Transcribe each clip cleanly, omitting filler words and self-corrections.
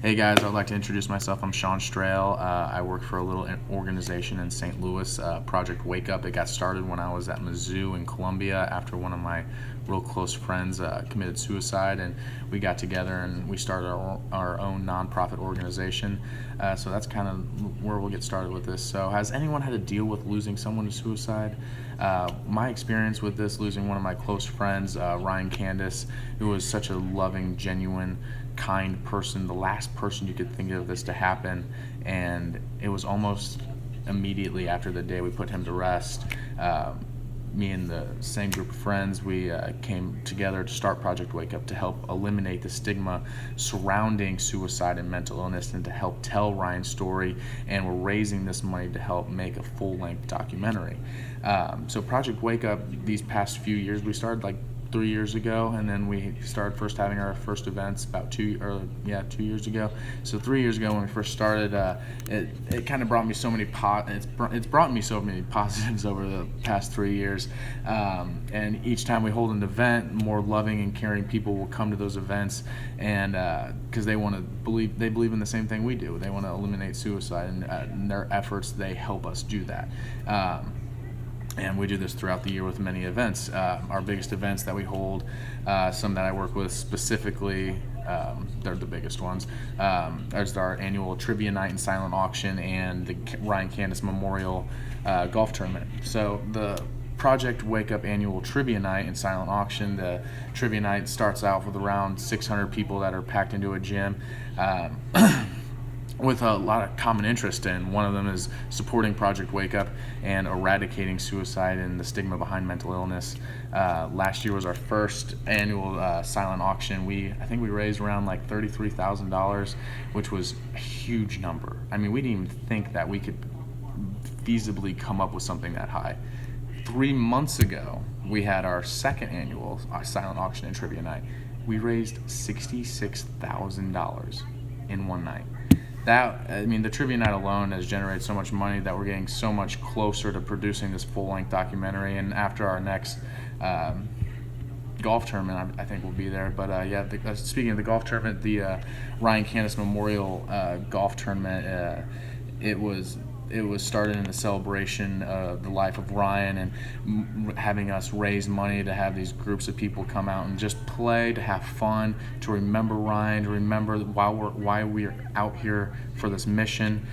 Hey guys, I'd like to introduce myself. I'm Sean Strehl. I work for a little organization in St. Louis, Project Wake Up. It got started when I was at Mizzou in Columbia after one of my real close friends committed suicide, and we got together and we started our own nonprofit organization. So that's kind of where we'll get started with this. So has anyone had to deal with losing someone to suicide? My experience with this, losing one of my close friends, Ryan Candace, who was such a loving, genuine, kind person, the last person you could think of this to happen, and it was almost immediately after the day we put him to rest. Me and the same group of friends, we came together to start Project Wake Up to help eliminate the stigma surrounding suicide and mental illness and to help tell Ryan's story, and we're raising this money to help make a full-length documentary. So Project Wake Up, these past few years, we started like 3 years ago, and then we started having our first events about 2 years ago. So 3 years ago when we first started, it kind of brought me so many it's brought me so many positives over the past 3 years. And each time we hold an event, more loving and caring people will come to those events, and because they believe in the same thing we do. They want to eliminate suicide, and in their efforts, they help us do that. And we do this throughout the year with many events. Our biggest events that we hold, some that I work with specifically, they're the biggest ones. There's our annual trivia night and silent auction and the Ryan Candace Memorial Golf Tournament. So the Project Wake Up annual trivia night and silent auction, the trivia night starts out with around 600 people that are packed into a gym. With a lot of common interest in. One of them is supporting Project Wake Up and eradicating suicide and the stigma behind mental illness. Last year was our first annual silent auction. I think we raised around like $33,000, which was a huge number. I mean, we didn't even think that we could feasibly come up with something that high. 3 months ago, we had our second annual silent auction and trivia night. We raised $66,000 in one night. The trivia night alone has generated so much money that we're getting so much closer to producing this full-length documentary. And after our next golf tournament, I think we'll be there. But speaking of the golf tournament, the Ryan Candace Memorial Golf Tournament, it was started in a celebration of the life of Ryan and having us raise money to have these groups of people come out and just play, to have fun, to remember Ryan, to remember why we're out here for this mission.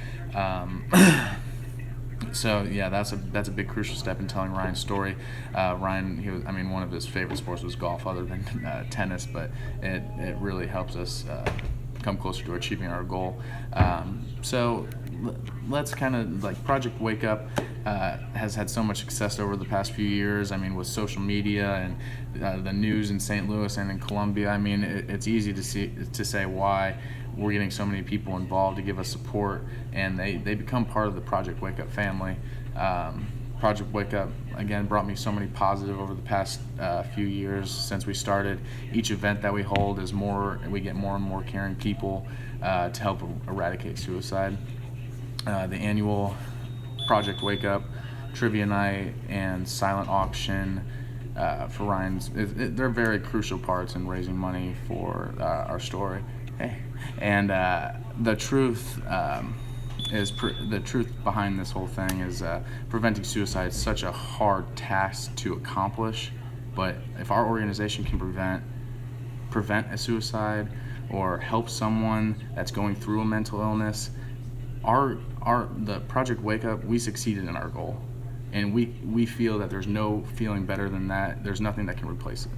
So yeah, that's a big crucial step in telling Ryan's story. Ryan, one of his favorite sports was golf, other than tennis, but it really helps us come closer to achieving our goal. So let's kind of like Project Wake Up has had so much success over the past few years. With social media and the news in St. Louis and in Columbia. It's easy to say why we're getting so many people involved to give us support, and they become part of the Project Wake Up family. Project Wake Up, again, brought me so many positive over the past few years since we started. Each event that we hold we get more and more caring people to help eradicate suicide. The annual Project Wake Up trivia night and silent auction for Ryan's, they're very crucial parts in raising money for our story. And the truth the truth behind this whole thing is preventing suicide is such a hard task to accomplish, but if our organization can prevent a suicide or help someone that's going through a mental illness, the Project Wake Up, we succeeded in our goal, and we feel that there's no feeling better than that. There's nothing that can replace it.